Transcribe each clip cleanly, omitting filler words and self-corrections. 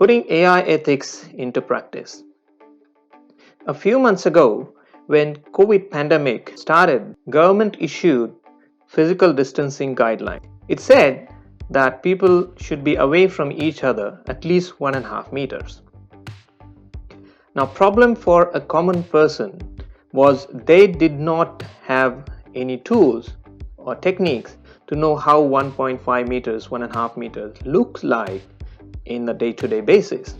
Putting AI ethics into practice. A few months ago, when COVID pandemic started, government issued physical distancing guidelines. It said that people should be away from each other at least 1.5 meters. Now, problem for a common person was they did not have any tools or techniques to know how 1.5 meters, 1.5 meters looks like in a day-to-day basis.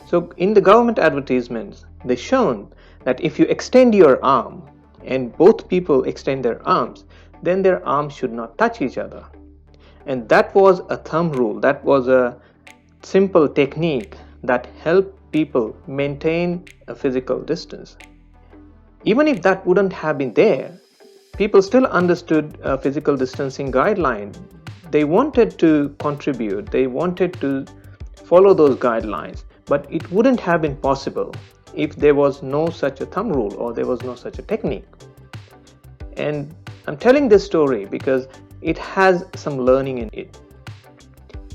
So in the government advertisements, they shown that if you extend your arm and both people extend their arms, then their arms should not touch each other. And that was a thumb rule, that was a simple technique that helped people maintain a physical distance. Even if that wouldn't have been there, people still understood a physical distancing guideline. They wanted to contribute, they wanted to follow those guidelines, but it wouldn't have been possible if there was no such a thumb rule or there was no such a technique. And I'm telling this story because it has some learning in it.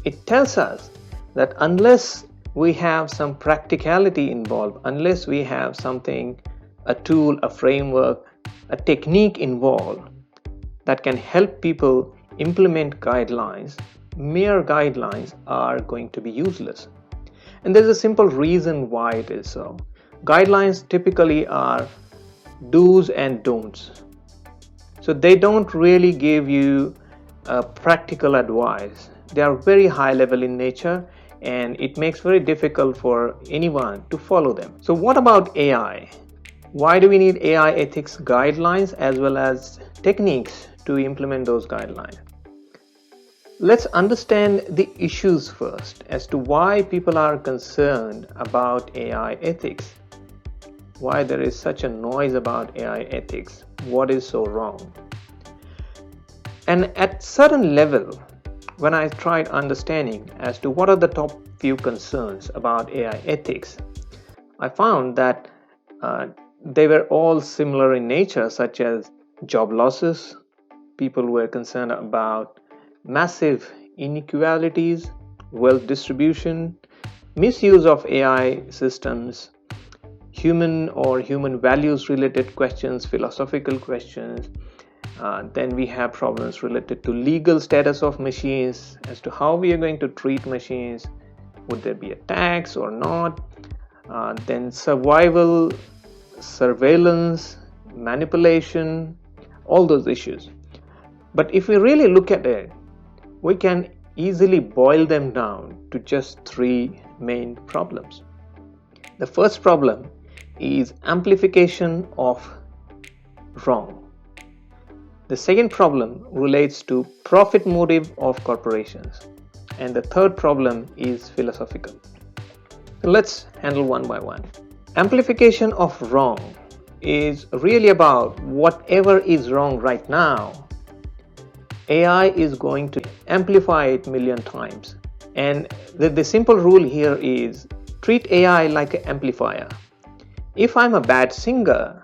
It tells us that unless we have some practicality involved, unless we have something, a tool, a framework, a technique involved that can help people implement guidelines, mere guidelines are going to be useless. And there's a simple reason why it is so. Guidelines typically are do's and don'ts. So they don't really give you practical advice. They are very high level in nature, and it makes very difficult for anyone to follow them. So what about AI? Why do we need AI ethics guidelines as well as techniques to implement those guidelines? Let's understand the issues first as to why people are concerned about AI ethics. Why there is such a noise about AI ethics. What is so wrong? And at certain level, when I tried understanding as to what are the top few concerns about AI ethics, I found that they were all similar in nature, such as job losses. People were concerned about massive inequalities, wealth distribution, misuse of AI systems, human or human values related questions, philosophical questions. Then we have problems related to legal status of machines, as to how we are going to treat machines. Would there be a tax or not? Then survival, surveillance, manipulation, all those issues. But if we really look at it, we can easily boil them down to just three main problems. The first problem is amplification of wrong. The second problem relates to profit motive of corporations. And the third problem is philosophical. So let's handle one by one. Amplification of wrong is really about whatever is wrong right now, AI is going to amplify it a million times. And the simple rule here is treat AI like an amplifier. If I'm a bad singer,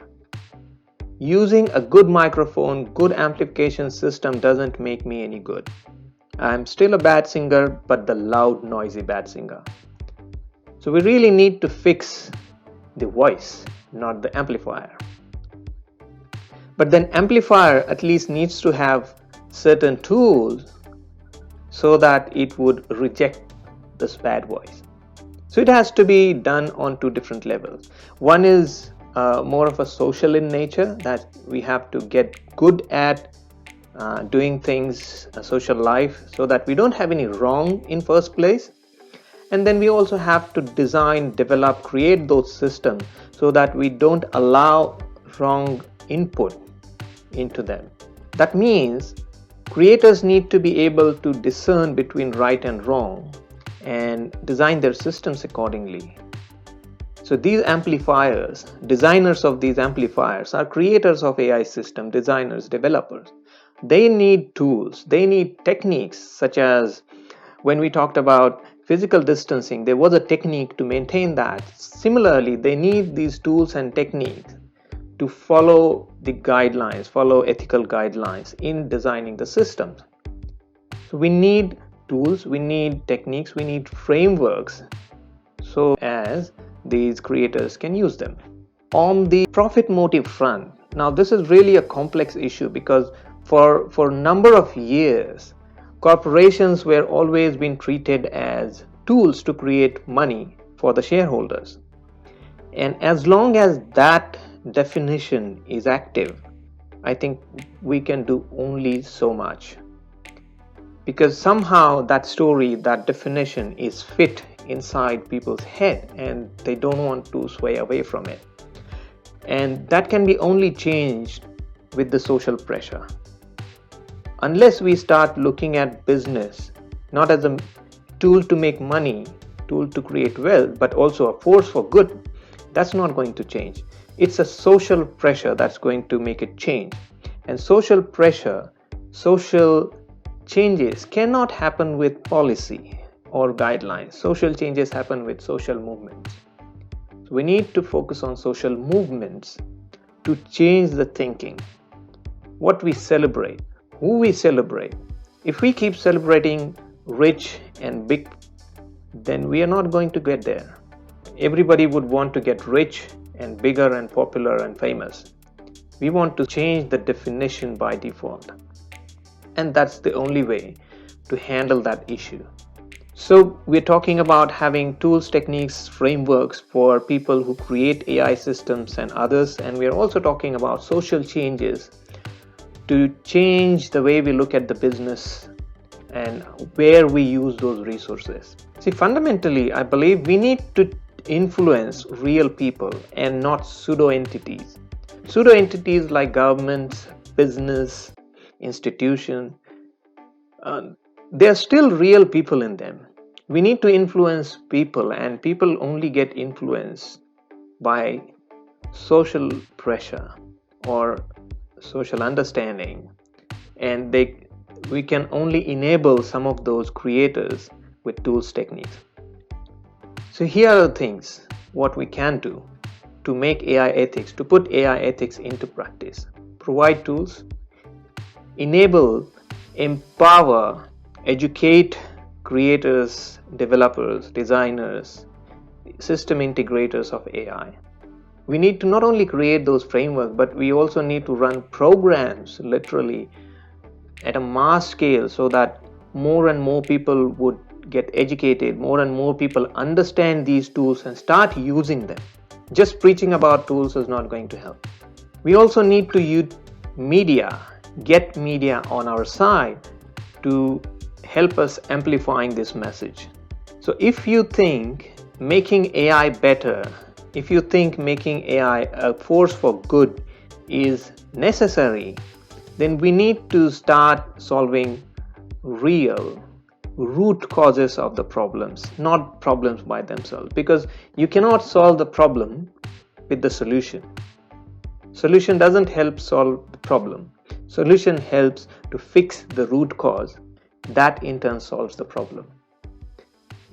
using a good microphone, good amplification system doesn't make me any good. I'm still a bad singer, but the loud, noisy bad singer. So we really need to fix the voice, not the amplifier. But then amplifier at least needs to have certain tools so that it would reject this bad voice. So it has to be done on two different levels. One is more of a social in nature, that we have to get good at doing things, social life, so that we don't have any wrong in first place. And then we also have to design, develop, create those systems so that we don't allow wrong input into them. That means creators need to be able to discern between right and wrong and design their systems accordingly. So these amplifiers, designers of these amplifiers, are creators of AI system, designers, developers. They need tools, they need techniques, such as when we talked about physical distancing, there was a technique to maintain that. Similarly, they need these tools and techniques to follow the guidelines, follow ethical guidelines in designing the systems. So we need tools, we need techniques, we need frameworks so as these creators can use them. On the profit motive front, now this is really a complex issue because for a number of years, corporations were always being treated as tools to create money for the shareholders. And as long as that definition is active, I think we can do only so much. Because somehow that story, that definition is fit inside people's head and they don't want to sway away from it. And that can be only changed with the social pressure. Unless we start looking at business not as a tool to make money, tool to create wealth, but also a force for good, that's not going to change. It's a social pressure that's going to make it change. And social pressure, social changes cannot happen with policy or guidelines. Social changes happen with social movements. So we need to focus on social movements to change the thinking. What we celebrate, who we celebrate. If we keep celebrating rich and big, then we are not going to get there. Everybody would want to get rich and bigger and popular and famous. We want to change the definition by default. And that's the only way to handle that issue. So we're talking about having tools, techniques, frameworks for people who create AI systems and others. And we're also talking about social changes to change the way we look at the business and where we use those resources. See, fundamentally, I believe we need to influence real people and not pseudo entities. Pseudo entities like governments, business, institution, there are still real people in them. We need to influence people, and people only get influenced by social pressure or social understanding, and we can only enable some of those creators with tools, techniques. So here are the things what we can do to make AI ethics, to put AI ethics into practice. Provide tools, enable, empower, educate creators, developers, designers, system integrators of AI. We need to not only create those frameworks, but we also need to run programs literally at a mass scale so that more and more people would get educated, more and more people understand these tools and start using them. Just preaching about tools is not going to help. We also need to use media, get media on our side to help us amplifying this message. So if you think making AI better, if you think making AI a force for good is necessary, then we need to start solving real root causes of the problems, not problems by themselves, because you cannot solve the problem with the solution. Solution doesn't help solve the problem. Solution helps to fix the root cause. That in turn solves the problem.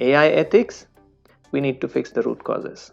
AI ethics, we need to fix the root causes.